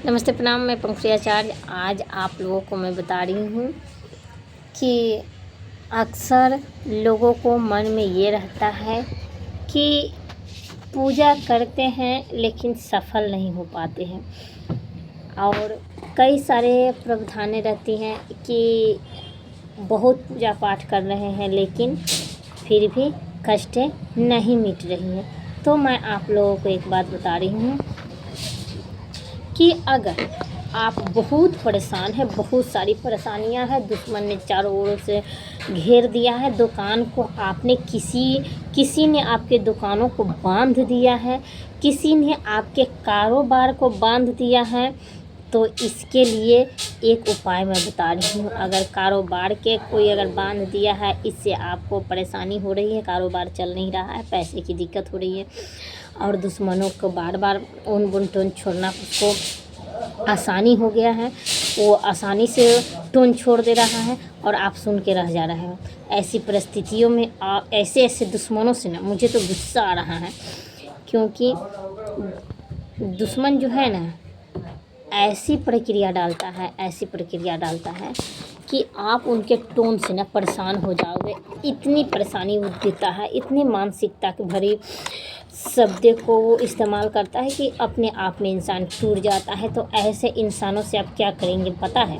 नमस्ते प्रणाम, मैं पंकज आचार्य। आज आप लोगों को मैं बता रही हूँ कि अक्सर लोगों को मन में ये रहता है कि पूजा करते हैं लेकिन सफल नहीं हो पाते हैं, और कई सारे प्रावधानें रहती हैं कि बहुत पूजा पाठ कर रहे हैं लेकिन फिर भी कष्टें नहीं मिट रही हैं। तो मैं आप लोगों को एक बात बता रही हूँ कि अगर आप बहुत परेशान हैं, बहुत सारी परेशानियां हैं, दुश्मन ने चारों ओर से घेर दिया है, दुकान को आपने किसी ने आपके दुकानों को बांध दिया है, किसी ने आपके कारोबार को बांध दिया है, तो इसके लिए एक उपाय मैं बता रही हूँ। अगर कारोबार के कोई अगर बांध दिया है, इससे आपको परेशानी हो रही है, कारोबार चल नहीं रहा है, पैसे की दिक्कत हो रही है और दुश्मनों को बार बार ऊन बुन टोन छोड़ना उसको आसानी हो गया है, वो आसानी से टोन छोड़ दे रहा है और आप सुन के रह जा रहे हैं। ऐसी परिस्थितियों में ऐसे ऐसे दुश्मनों से ना मुझे तो गुस्सा आ रहा है, क्योंकि दुश्मन जो है ना ऐसी प्रक्रिया डालता है कि आप उनके टोन से ना परेशान हो जाओगे। इतनी परेशानी वो देता है, इतनी मानसिकता की भरी शब्द को वो इस्तेमाल करता है कि अपने आप में इंसान टूट जाता है। तो ऐसे इंसानों से आप क्या करेंगे पता है?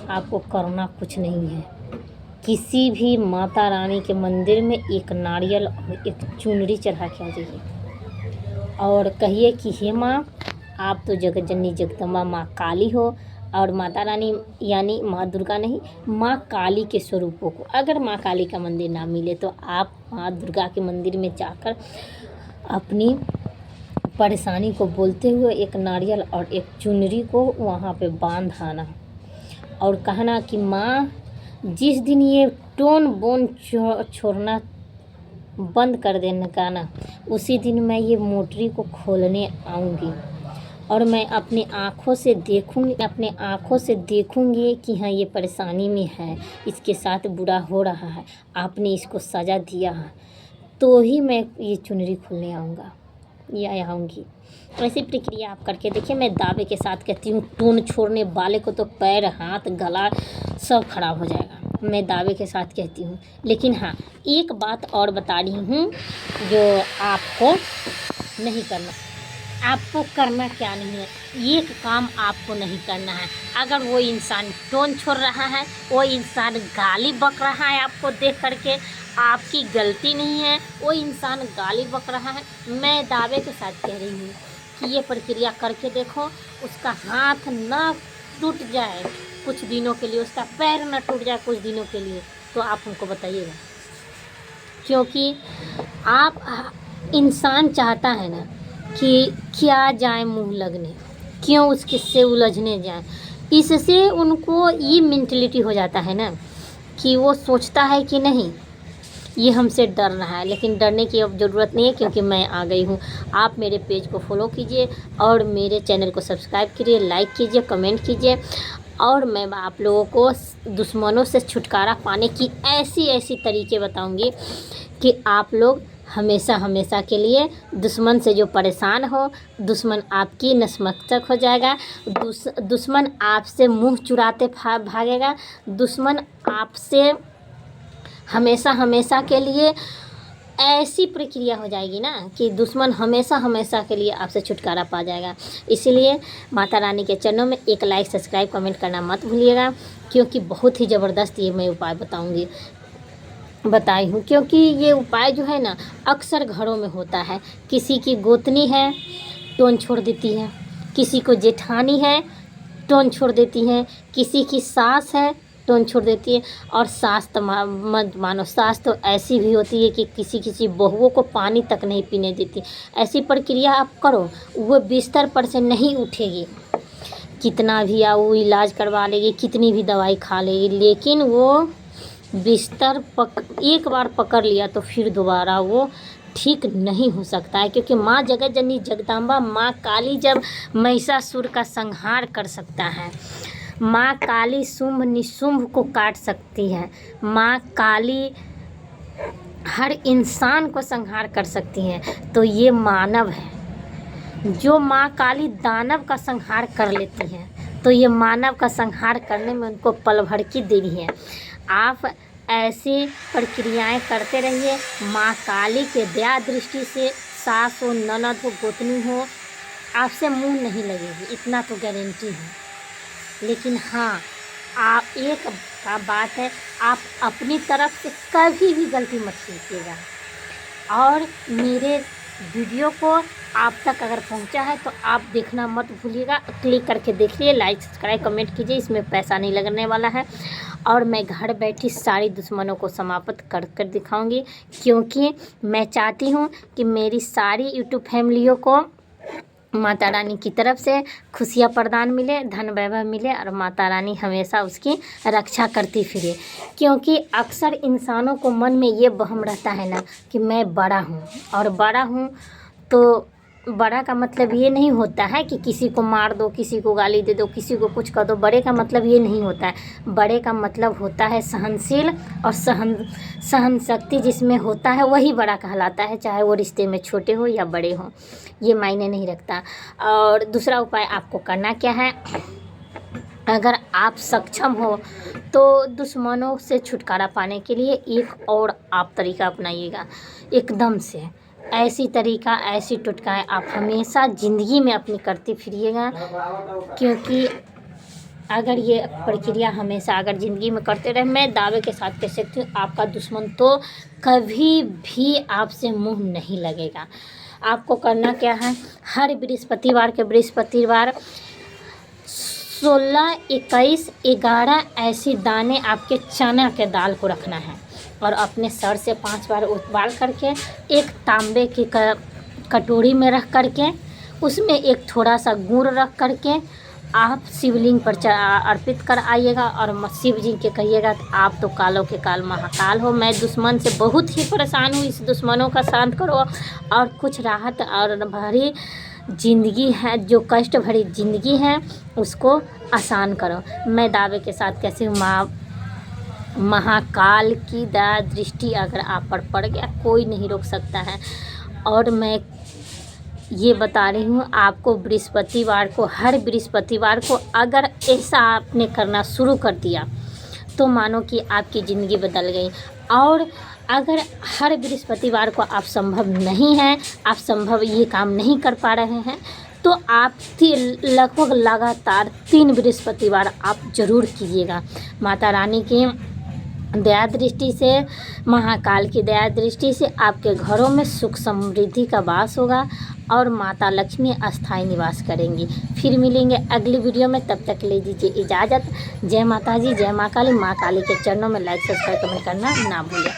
आपको करना कुछ नहीं है। किसी भी माता रानी के मंदिर में एक नारियल और एक चुनरी चढ़ा के आ जाइए और कहिए कि हे माँ, आप तो जगत जननी जगदम्बा माँ काली हो, और माता रानी यानी माँ दुर्गा नहीं, माँ काली के स्वरूपों को अगर माँ काली का मंदिर ना मिले तो आप माँ दुर्गा के मंदिर में जाकर अपनी परेशानी को बोलते हुए एक नारियल और एक चुनरी को वहाँ पे बांध आना और कहना कि माँ, जिस दिन ये टोन बोन छोड़ना बंद कर देने का ना, उसी दिन मैं ये मोटरी को खोलने आऊँगी और मैं अपनी आँखों से देखूँगी कि हाँ ये परेशानी में है, इसके साथ बुरा हो रहा है, आपने इसको सज़ा दिया है, तो ही मैं ये चुनरी खोलने आऊँगा या आऊँगी। ऐसी प्रक्रिया आप करके देखिए। मैं दावे के साथ कहती हूँ, टोन छोड़ने वाले को तो पैर हाथ गला सब खराब हो जाएगा, मैं दावे के साथ कहती हूँ। लेकिन हाँ, एक बात और बता रही हूँ जो आपको नहीं करना। आपको करना क्या नहीं है, एक काम आपको नहीं करना है। अगर वो इंसान टोन छोड़ रहा है, वो इंसान गाली बक रहा है आपको देख करके, आपकी गलती नहीं है, वो इंसान गाली बक रहा है, मैं दावे के साथ कह रही हूँ कि ये प्रक्रिया करके देखो। उसका हाथ ना टूट जाए कुछ दिनों के लिए, उसका पैर ना टूट जाए कुछ दिनों के लिए, तो आप हमको बताइएगा। क्योंकि आप इंसान चाहता है ना कि क्या जाए मुंह लगने, क्यों उसके से उलझने जाए। इससे उनको ये मेंटलिटी हो जाता है ना कि वो सोचता है कि नहीं, ये हमसे डर रहा है। लेकिन डरने की अब ज़रूरत नहीं है, क्योंकि मैं आ गई हूँ। आप मेरे पेज को फॉलो कीजिए और मेरे चैनल को सब्सक्राइब कीजिए, लाइक कीजिए, कमेंट कीजिए, और मैं आप लोगों को दुश्मनों से छुटकारा पाने की ऐसी तरीके बताऊँगी कि आप लोग हमेशा के लिए दुश्मन से जो परेशान हो, दुश्मन आपकी नतमस्तक हो जाएगा, दुश्मन आपसे मुंह चुराते भागेगा, दुश्मन आपसे हमेशा के लिए ऐसी प्रक्रिया हो जाएगी ना कि दुश्मन हमेशा के लिए आपसे छुटकारा पा जाएगा। इसीलिए माता रानी के चरणों में एक लाइक, सब्सक्राइब, कमेंट करना मत भूलिएगा, क्योंकि बहुत ही ज़बरदस्त ये मैं उपाय बताई हूँ। क्योंकि ये उपाय जो है ना अक्सर घरों में होता है। किसी की गोतनी है, टोन छोड़ देती है, किसी को जेठानी है, टोन छोड़ देती हैं, किसी की सास है, टोन छोड़ देती है। और सास तो मत मानो, सास तो ऐसी भी होती है कि किसी बहुओं को पानी तक नहीं पीने देती। ऐसी प्रक्रिया आप करो, वो बिस्तर पर से नहीं उठेगी, कितना भी वो इलाज करवा लेगी, कितनी भी दवाई खा लेगी, लेकिन वो बिस्तर एक बार पकड़ लिया तो फिर दोबारा वो ठीक नहीं हो सकता है। क्योंकि माँ जगत जननी जगदम्बा माँ काली जब महिषासुर का संहार कर सकता है, माँ काली शुंभ निशुंभ को काट सकती है, माँ काली हर इंसान को संहार कर सकती हैं, तो ये मानव है, जो माँ काली दानव का संहार कर लेती हैं, तो ये मानव का संहार करने में उनको पल भर की देरी है। आप ऐसी प्रक्रियाएं करते रहिए। माँ काली के दया दृष्टि से सास हो, ननद हो, गोतनी हो, आपसे मुंह नहीं लगेगी, इतना तो गारंटी है। लेकिन हाँ, आप एक का बात है, आप अपनी तरफ से कभी भी गलती मत कीजिएगा। और मेरे वीडियो को आप तक अगर पहुंचा है तो आप देखना मत भूलिएगा, क्लिक करके देखिए, लाइक सब्सक्राइब कमेंट कीजिए, इसमें पैसा नहीं लगने वाला है। और मैं घर बैठी सारी दुश्मनों को समाप्त कर कर दिखाऊंगी, क्योंकि मैं चाहती हूं कि मेरी सारी यूट्यूब फैमिलियों को माता रानी की तरफ से खुशियाँ प्रदान मिले, धन वैभव मिले और माता रानी हमेशा उसकी रक्षा करती फिरे। क्योंकि अक्सर इंसानों को मन में ये वहम रहता है ना कि मैं बड़ा हूँ, और बड़ा हूँ तो बड़ा का मतलब ये नहीं होता है कि किसी को मार दो, किसी को गाली दे दो, किसी को कुछ कर दो। बड़े का मतलब ये नहीं होता है। बड़े का मतलब होता है सहनशील और सहन शक्ति जिसमें होता है वही बड़ा कहलाता है, चाहे वो रिश्ते में छोटे हो या बड़े हो, ये मायने नहीं रखता। और दूसरा उपाय आपको करना क्या है, अगर आप सक्षम हो तो दुश्मनों से छुटकारा पाने के लिए एक और आप तरीका अपनाइएगा एकदम से। ऐसी तरीका, ऐसी टुटकाएँ आप हमेशा ज़िंदगी में अपनी करते फिरिएगा, क्योंकि अगर ये प्रक्रिया हमेशा अगर ज़िंदगी में करते रहे, मैं दावे के साथ कह सकती हूँ आपका दुश्मन तो कभी भी आपसे मुंह नहीं लगेगा। आपको करना क्या है, हर बृहस्पतिवार 16, 21, 11 ऐसी दाने आपके चना के दाल को रखना है, और अपने सर से 5 बार उबाल करके एक तांबे की कटोरी में रख करके उसमें एक थोड़ा सा गुड़ रख करके आप शिवलिंग पर अर्पित कर आइएगा। और शिव जी के कहिएगा आप तो कालों के काल महाकाल हो, मैं दुश्मन से बहुत ही परेशान हूँ, इस दुश्मनों का शांत करो और कुछ राहत और भरी ज़िंदगी है, जो कष्ट भरी ज़िंदगी है उसको आसान करो। मैं दावे के साथ कैसे हूँ, महाकाल की दया दृष्टि अगर आप पर पड़ गया कोई नहीं रोक सकता है। और मैं ये बता रही हूँ आपको, हर बृहस्पतिवार को अगर ऐसा आपने करना शुरू कर दिया तो मानो कि आपकी ज़िंदगी बदल गई। और अगर हर बृहस्पतिवार को आप संभव नहीं है, आप ये काम नहीं कर पा रहे हैं, तो आप लगभग लगातार 3 बृहस्पतिवार आप ज़रूर कीजिएगा। माता रानी की दया दृष्टि से, महाकाल की दया दृष्टि से आपके घरों में सुख समृद्धि का वास होगा और माता लक्ष्मी अस्थायी निवास करेंगी। फिर मिलेंगे अगली वीडियो में, तब तक ले दीजिए इजाज़त। जय माता जी, जय माँ काली। माँ काली के चरणों में लाइक सब्सक्राइब कमेंट करना ना भूलें।